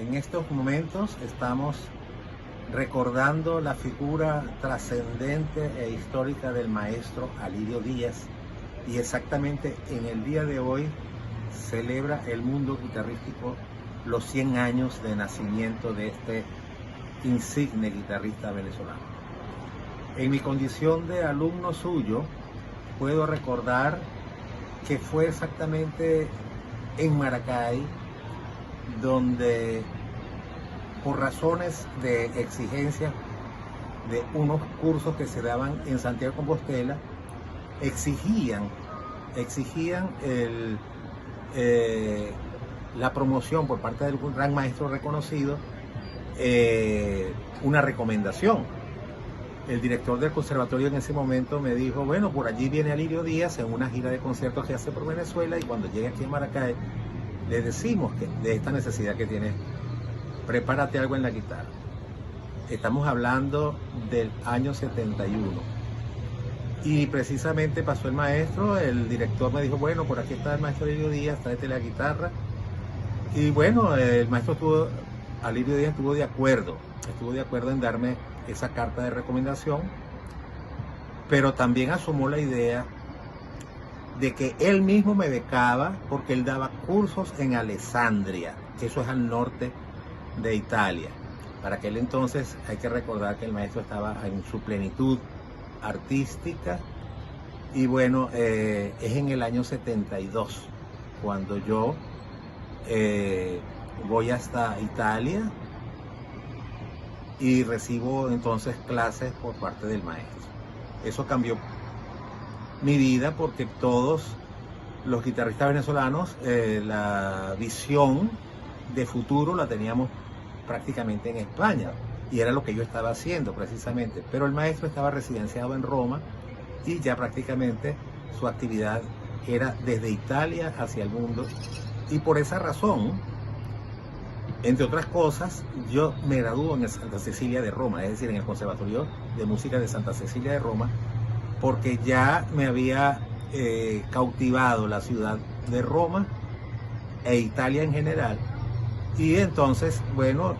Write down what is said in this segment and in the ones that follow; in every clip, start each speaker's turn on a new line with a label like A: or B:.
A: En estos momentos estamos recordando la figura trascendente e histórica del maestro Alirio Díaz, y exactamente en el día de hoy celebra el mundo guitarrístico los 100 años de nacimiento de este insigne guitarrista venezolano. En mi condición de alumno suyo, puedo recordar que fue exactamente en Maracay donde, por razones de exigencia de unos cursos que se daban en Santiago de Compostela, exigían la promoción por parte del gran maestro reconocido, una recomendación. El director del conservatorio en ese momento me dijo: bueno, por allí viene Alirio Díaz en una gira de conciertos que hace por Venezuela, y cuando llegue aquí en Maracay le decimos que de esta necesidad que tiene, prepárate algo en la guitarra. Estamos hablando del año 71. Y precisamente pasó el maestro, el director me dijo: bueno, por aquí está el maestro Alirio Díaz, tráete la guitarra. Y bueno, el maestro Alirio Díaz estuvo de acuerdo en darme esa carta de recomendación, pero también asomó la idea de que él mismo me becaba, porque él daba cursos en Alessandria, que eso es al norte de Italia. Para aquel entonces hay que recordar que el maestro estaba en su plenitud artística, y bueno, es en el año 72 cuando yo voy hasta Italia y recibo entonces clases por parte del maestro. Eso cambió mi vida, porque todos los guitarristas venezolanos la visión de futuro la teníamos prácticamente en España, y era lo que yo estaba haciendo precisamente, pero el maestro estaba residenciado en Roma y ya prácticamente su actividad era desde Italia hacia el mundo, y por esa razón, entre otras cosas, yo me gradúo en Santa Cecilia de Roma, es decir, en el Conservatorio de Música de Santa Cecilia de Roma, porque ya me había cautivado la ciudad de Roma e Italia en general. Y entonces, bueno,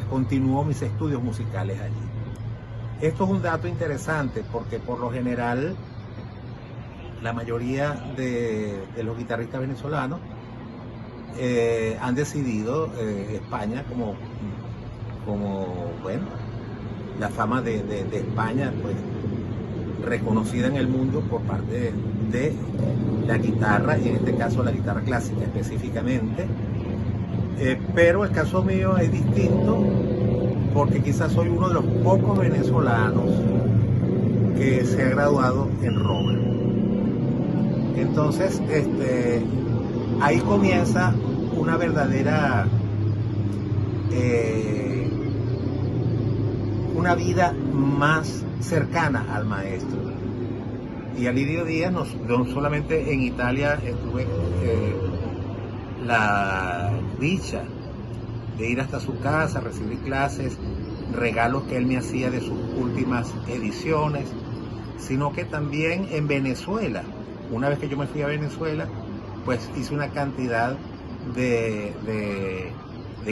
A: continúo mis estudios musicales allí. Esto es un dato interesante, porque por lo general la mayoría de los guitarristas venezolanos han decidido España como bueno, la fama de España, pues, reconocida en el mundo por parte de la guitarra, y en este caso la guitarra clásica específicamente. Pero el caso mío es distinto, porque quizás soy uno de los pocos venezolanos que se ha graduado en Roma. Entonces, ahí comienza una verdadera una vida más cercana al maestro. Y Alirio Díaz, no solamente en Italia estuve la dicha de ir hasta su casa, recibir clases, regalos que él me hacía de sus últimas ediciones, sino que también en Venezuela. Una vez que yo me fui a Venezuela, pues hice una cantidad de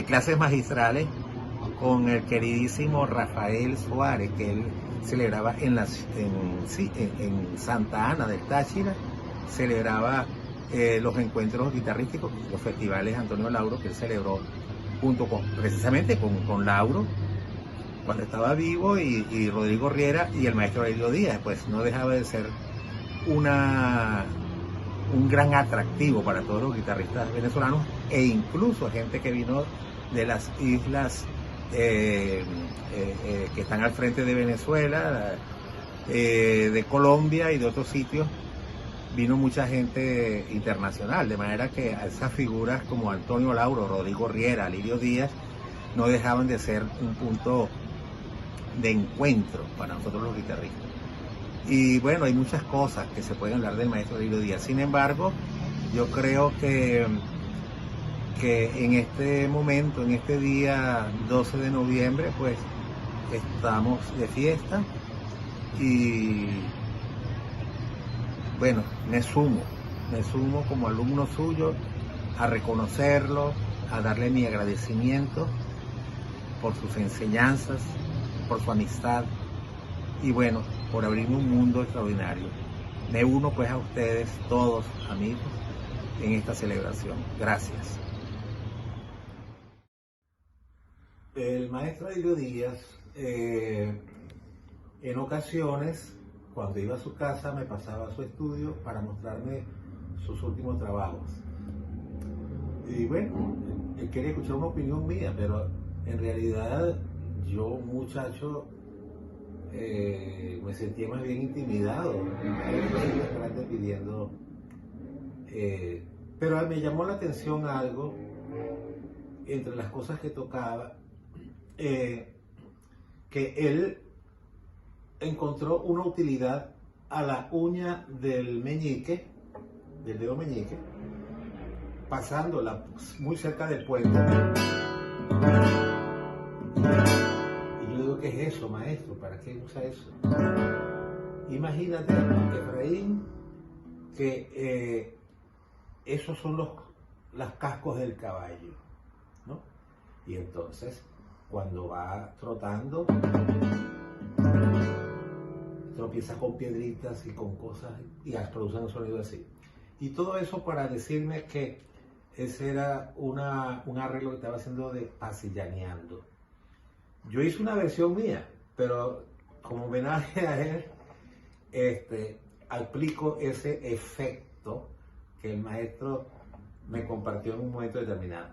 A: clases magistrales con el queridísimo Rafael Suárez, que él celebraba en Santa Ana del Táchira, celebraba los encuentros guitarrísticos, los festivales Antonio Lauro, que él celebró precisamente con Lauro cuando estaba vivo, y Rodrigo Riera y el maestro Alirio Díaz. Pues no dejaba de ser un gran atractivo para todos los guitarristas venezolanos, e incluso gente que vino de las islas que están al frente de Venezuela, de Colombia y de otros sitios. Vino mucha gente internacional, de manera que esas figuras como Antonio Lauro, Rodrigo Riera, Alirio Díaz no dejaban de ser un punto de encuentro para nosotros los guitarristas. Y bueno, hay muchas cosas que se pueden hablar del maestro Alirio Díaz. Sin embargo, yo creo que en este momento, en este día 12 de noviembre, pues estamos de fiesta, y bueno, me sumo como alumno suyo a reconocerlo, a darle mi agradecimiento por sus enseñanzas, por su amistad y bueno, por abrirme un mundo extraordinario. Me uno pues a ustedes, todos amigos, en esta celebración. Gracias. El maestro Elio Díaz, en ocasiones, cuando iba a su casa, me pasaba a su estudio para mostrarme sus últimos trabajos. Y bueno, él quería escuchar una opinión mía, pero en realidad yo, muchacho, me sentía más bien intimidado. Esperando pidiendo. Pero me llamó la atención algo, entre las cosas que tocaba, que él encontró una utilidad a la uña del meñique, del dedo meñique, pasándola muy cerca del puente. Y yo digo, ¿qué es eso, maestro? ¿Para qué usa eso? Imagínate, Efraín, que esos son los cascos del caballo, ¿no? Y entonces, cuando va trotando, tropieza con piedritas y con cosas y produce un sonido así. Y todo eso para decirme que ese era un arreglo que estaba haciendo de pasillaneando. Yo hice una versión mía, pero como homenaje a él, aplico ese efecto que el maestro me compartió en un momento determinado.